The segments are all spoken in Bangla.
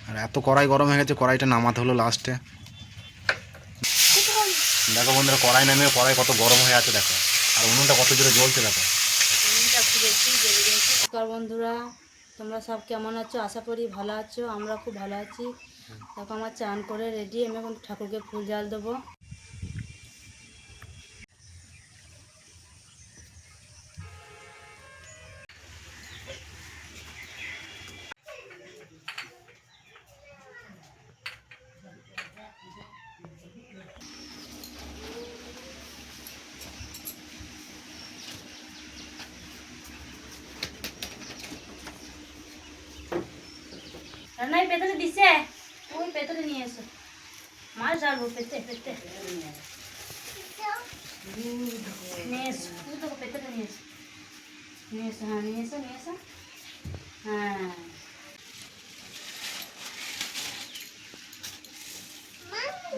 আর এত কড়াই গরম হয়ে গেছে, কড়াইটা নামাতে হলো লাস্টে। দেখো বন্ধুরা, কড়াই নামিয়ে কড়াই কত গরম হয়ে আছে দেখো, আর উনুনটা কত জোরে জ্বলছে দেখো। নমস্কার বন্ধুরা, তোমরা সব কেমন আছো? আশা করি ভালো আছো। আমরা খুব ভালো আছি। দেখো আমার চান করে রেডি, আমি এখন ঠাকুরকে ফুল জাল দেবো। রান্নাই পেতরে দিছে, ওই পেতরে নিয়ে এসো, মাছ ঢালবো পেতে পেতে নিয়ে এসো। দেখো পেতরে নিয়ে এসো, নিয়ে এসো, হ্যাঁ নিয়ে এসো, নিয়ে এসো, হ্যাঁ।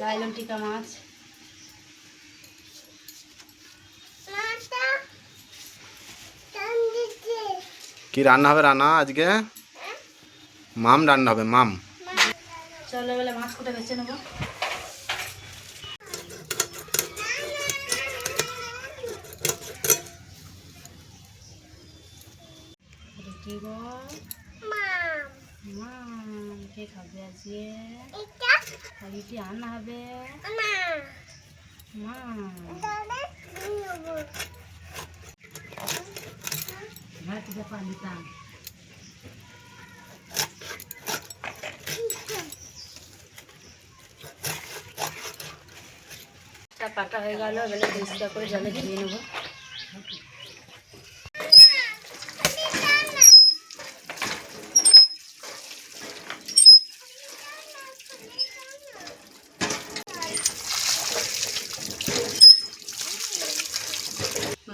লাইলন টিকা মাছ, কি রান্না হবে? রান্না আজকে মাম রান্না হবে, মাম। চলো এবারে মাছ কোটা বেছে নেবো। কে খাবে আজকে? রুটি আনা হবে মা। পাটা হয়ে গেল, এবারে পরিষ্কার করে জলে ধুয়ে নেবো।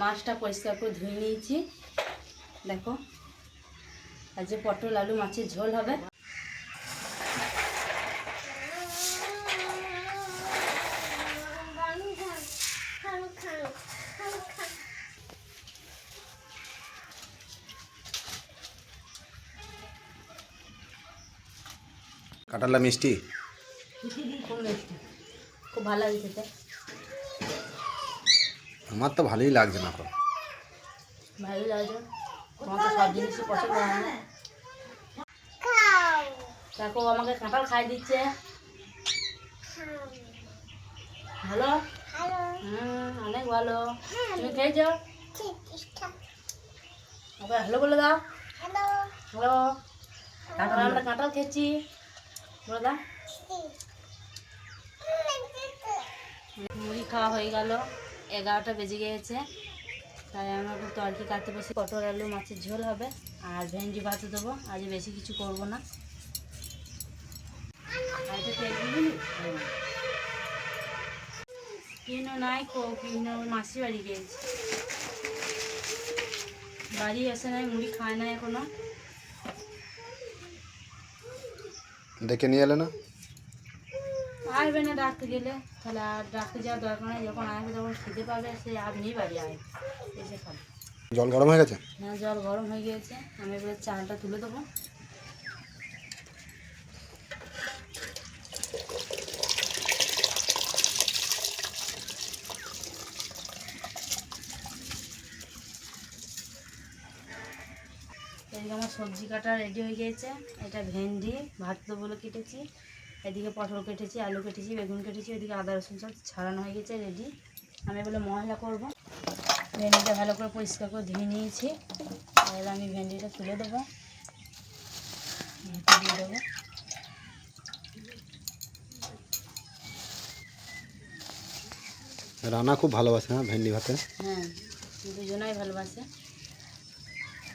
মাছটা পরিষ্কার করে ধুয়ে নিয়েছি। দেখো আজ যে পটল আলু মাছের ঝোল হবে। কাঁঠালটা মিষ্টি, খুব মিষ্টি, খুব ভালো লাগে খেতে। আমার তো ভালোই লাগছে না এখন। ভালো লাগছে, তোমার তো সব জিনিসই পছন্দ হয় না। দেখো আমাকে কাঁঠাল খাই দিচ্ছে। ভালো, অনেক ভালো। তুমি খেয়েছো? ওকে হ্যালো বলে দাও। হ্যালো, আমরা কাঁঠাল খেয়েছি বলে দাও। মুড়ি খাওয়া হয়ে গেল, 11টা বেজে গিয়েছে। তাই আমি এখন তরকারি কাটতে বসে। পটল আলু মাছের ঝোল হবে আর ভেন্ডি ভাতে দেবো। আজ বেশি কিছু করব না। কিনো নাই, কিনো মাসি বাড়ি গিয়েছে, বাড়ি এসে নাই, মুড়ি খায় না এখনো। দেখে নিয়ে এলে না? আসবে না ডাকতে গেলে, তাহলে আর ডাকতে যাওয়ার দরকার নেই। যখন আসবে তখন খেতে পাবে, সে আপনি বাড়ি আসবে, এসে খাবে। জল গরম হয়ে গেছে? হ্যাঁ জল গরম হয়ে গিয়েছে, আমি এবারে চালটা তুলে দেবো। এদিকে আমার সবজি কাটা রেডি হয়ে গিয়েছে। এটা ভেন্ডি ভাত দেবো বলে কেটেছি, এদিকে পটল কেটেছি, আলু কেটেছি, বেগুন কেটেছি, এদিকে আদা রসুন সব ছাড়ানো হয়ে গেছে রেডি। আমি বলে মশলা করবো। ভেন্ডিটা ভালো করে পরিষ্কার করে ধুয়ে নিয়েছি, তাহলে আমি ভেন্ডিটা তুলে দেবো, দিয়ে দেবো। রান্না খুব ভালোবাসে, হ্যাঁ ভেন্ডি ভাতে। হ্যাঁ দুজনাই ভালোবাসে,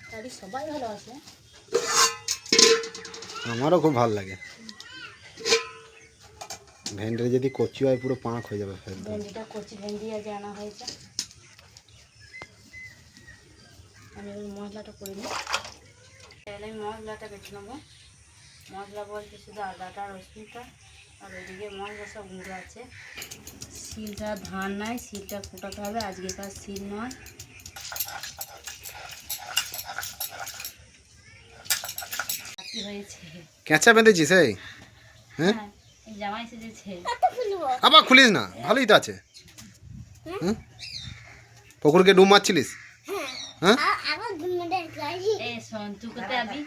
তারই সবাই ভালোবাসে। আমারও খুব ভালো লাগে। ভেন্ডিটা যদি কচি হয় পুরো পাঁক হয়ে যাবে। ভেন্ডিটা কচি ভেন্ডি আজ আনা হয়েছে। আমি ওই মশলাটা করে নিই, তাহলে আমি মশলাটা বেছে নেবো। মশলা বলতে শুধু আদাটা রসুনটা, আর ওইদিকে মশলা সব গুঁড়ো আছে। শিলটা ধান নয়, শিলটা কুটাতে হবে, আজকেকার শিল নয়। কি হয়েছে? কেঁচা বেঁধেছিস এই? হ্যাঁ হ্যাঁ, এই জামাই সেজেছে। আবার খুলিস না, ভালোই তো আছে। হুম, পুকুরকে ডুব মারছিলিস? হ্যাঁ, এই শোন, তুই কোথায় আবি?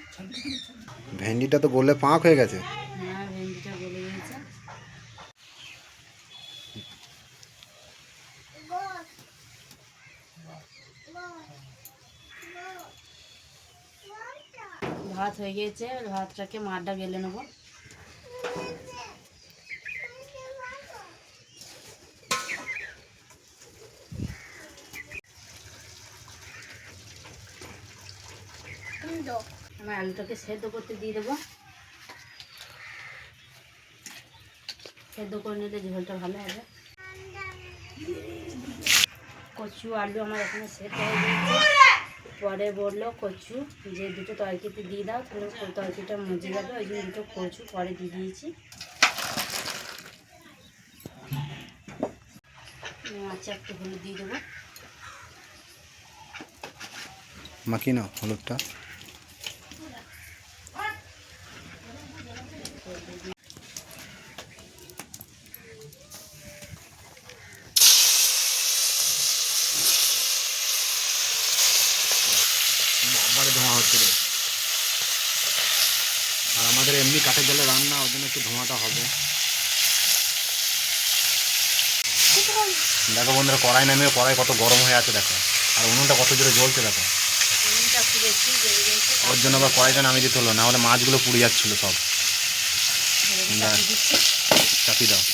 ভেন্ডিটা তো গলে পাঁক হয়ে গেছে। হ্যাঁ, ভেন্ডিটা গলে গেছে। ভাত হয়ে গিয়েছে, ভাতটাকে মারটা গেলে নেবো। আমি আলুটাকে সেদ্ধ করতে দিয়ে দেবো। সেদ্ধ করে নিলে ঝোলটা ভালো হবে। কচু আলু আমার এখানে সেদ্ধ হয়ে গিয়েছে। পরে বললো কচু যে দুটো তরকারিতে দিয়ে দাও, তাহলে তরকারিটা মজে যাবে, ওই জন্য দুটো কচু পরে দিয়ে দিয়েছি। মাছে একটু হলুদ দিয়ে দেবো। মাখি না হলুদটা। বাবারে ধোঁয়া হচ্ছে রে। আর আমাদের এমনি কাঠের জলে রান্না, ওর জন্য একটু ধোঁয়াটা হবে। দেখো বন্ধুরা, কড়াই নামিয়ে কড়াই কত গরম হয়ে আছে দেখো, আর উনুনটা কত জোরে জ্বলছে দেখো। ওর জন্য আবার কড়াইটা নামিয়ে দিতে হলো, না হলে মাছগুলো পুড়ে যাচ্ছিলো সব। চাপি দাও।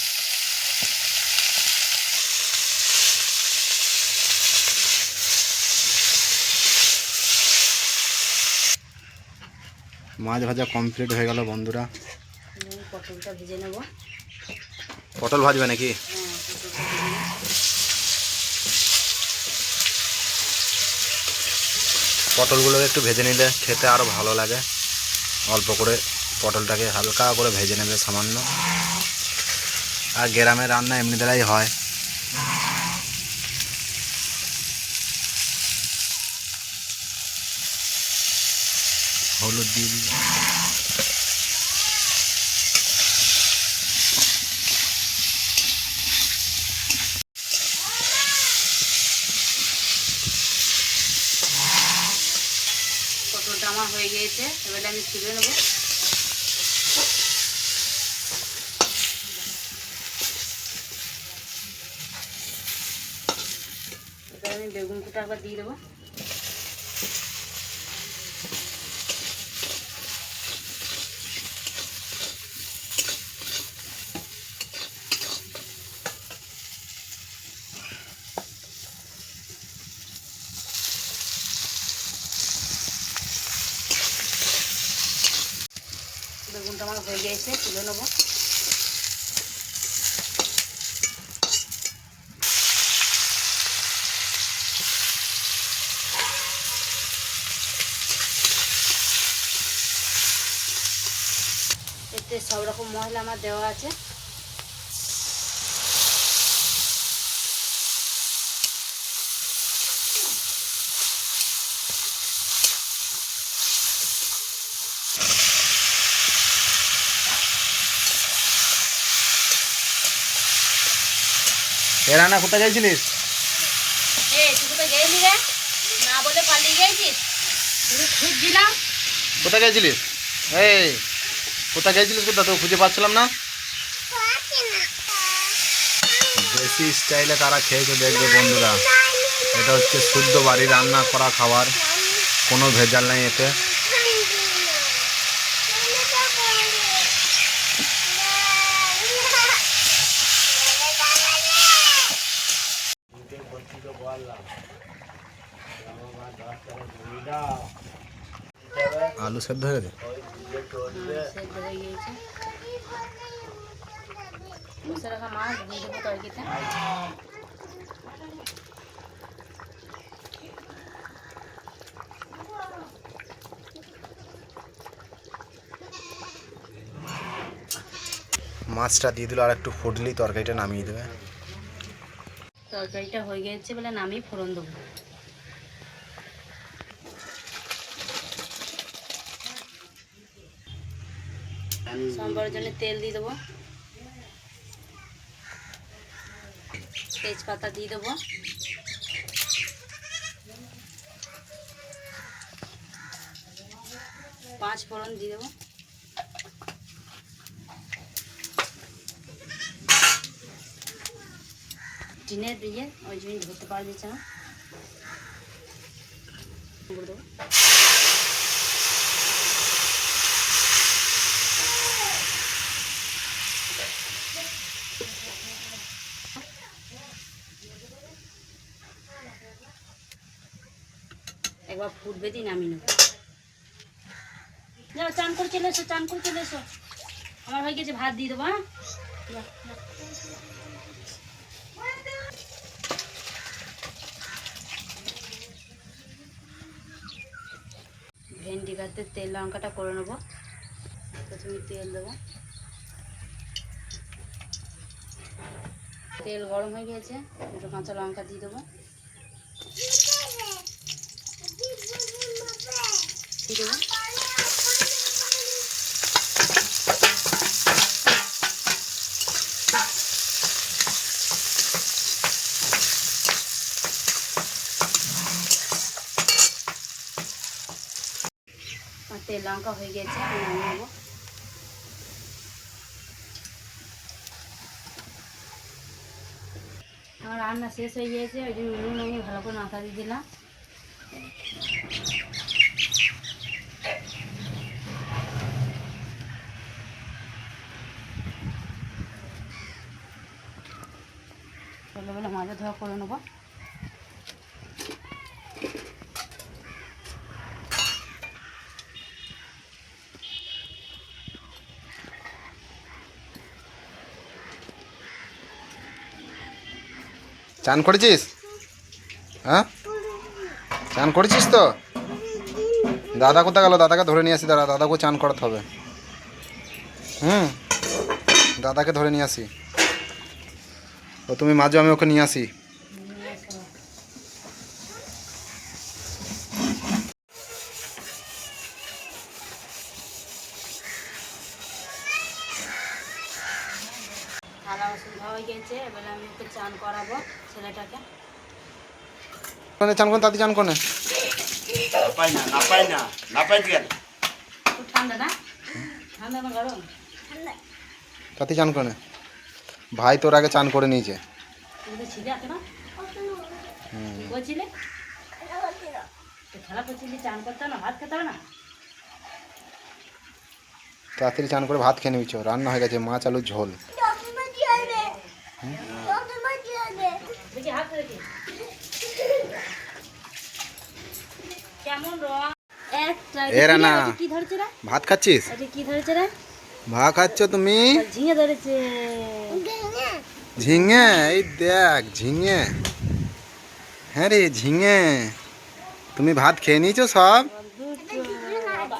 মাছ ভাজা কমপ্লিট হয়ে গেল বন্ধুরা। পটলটা ভেজে নেব। পটল ভাজবে নাকি? পটলগুলো একটু ভেজে নিলে খেতে আরও ভালো লাগে। অল্প করে পটলটাকে হালকা করে ভেজে নেবে সামান্য। আর গ্রামের রান্না এমনি দ্বারাই হয়। হলুদ দিয়ে দিই। পটলটা আমার হয়ে গিয়েছে, এবারে আমি তুলে নেবো। এবারে আমি বেগুন কুটা একবার দিয়ে দেবো। বেগুনটা আমার হয়ে গিয়েছে, তুলে নেবো। এতে সব রকম মশলা আমার দেওয়া আছে। এ রান্না কোথায় গেছিলিস? তুই কোথায় গেলি রে? না বলে পালিয়ে গেছিস? তুমি খুঁজছিলাম। কোথায় গেছিলিস? এই কোথায় গেছিলিস? কোথায় তো খুঁজে পাচ্ছিলাম না। দেশি স্টাইলে তারা খেয়েছে দেখবে বন্ধুরা। এটা হচ্ছে শুদ্ধ বাড়ি রান্না করা খাবার, কোনো ভেজাল নেই এতে। আলু সেদ্ধ হয়ে গেছে। সেদ্ধ হয়ে গিয়েছে। বসে রাখা মাছ দিয়ে দেবো তরকারিতে। মাছটা দিয়ে দিল, আর একটু ফুটলেই তরকারিটা নামিয়ে দেবে। তরকারিটা হয়ে গিয়েছে বলে নামিয়ে ফোড়ন দেবো। সম্বরের জন্য তেল দিয়ে দেবো, তেজপাতা দিয়ে দেবো, পাঁচ ফোড়ন দিয়ে দেবো, টিনের দিয়ে ওই জন্য ধরতে পারা যাচ্ছে না, দেবো। একবার ফুটবে দিন নামিয়ে নেবো। যাও চান করে চলে এসো, চান করে চলে এসো, আমার হয়ে গেছে, ভাত দিয়ে দেবো। হ্যাঁ ভেন্ডি ভাতে তেল লঙ্কাটা করে নেবো। প্রথমে তেল দেবো, তেল গরম হয়ে গেছে, দুটো কাঁচা লঙ্কা দিয়ে দেবো, দিয়ে দেবো। আর তেল লঙ্কা হয়ে গেছে, আমি নামিয়ে নেবো। আমার রান্না শেষ হয়ে গিয়েছে, ওই জন্য নুন আমি ভালো করে মাথা দিয়ে দিলাম। ছোটোবেলা মাজা ধোয়া করে নেবো। চান করেছিস? হ্যাঁ চান করেছিস তো? দাদা কোথায় গেল? দাদাকে ধরে নিয়ে আসি, দাদা, দাদাকে চান করাতে হবে। দাদাকে ধরে নিয়ে আসি। ও তুমি মাঝে, আমি ওকে নিয়ে আসি। থালা বাসন ধোয়া হয়ে গেছে, এবারে আমি ওকে চান করাবো ছেলেটাকে। চান করেন, তাতে চান করেন। খুব ঠান্ডা না? ঠান্ডা না গরম? তাতে চান করেন। ভাই তোর আগে চান করে নিয়েছে। তুমি তো ছিলে আছে না? কি করছিলে? খেলা করছিলি, চান করতে হবে না, ভাত খেতে হবে না? তাড়াতাড়ি চান করে ভাত খেয়ে নিয়েছ। রান্না হয়ে গেছে, মাছ আলুর ঝোল। দেখি হাত দেখি কেমন রং। এরা না, কি ধরেছে রে? ভাত খাচ্ছিস? এটা কি ধরেছে রে? ভাত খাচ্ছ তুমি? ঝিঙে ধরেছে। ঝিঙে? এই দেখ ঝিঙে। হ্যাঁ রে ঝিঙে। তুমি ভাত খেয়ে নিয়েছো সব?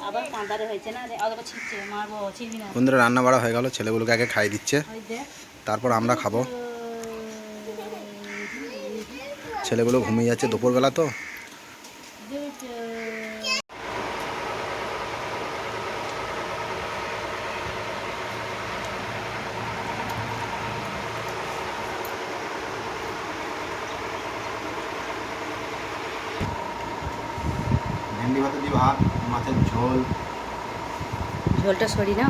আবার কাঁদারে হয়েছে না, আবার ছিটছে, মারবো, ছিড়বি না। বন্ধুরা রান্না বাড়া হয়ে গেল, ছেলেগুলোকে আগে খাইয়ে দিচ্ছে, ওই দেখ তারপর আমরা খাবো। ছেলেগুলো ঘুমিয়ে যাচ্ছে, দুপুরবেলা তো। ভেন্ডি ভাতে দিয়ে ভাত, মাছের ঝোল। ঝোলটা সরি না।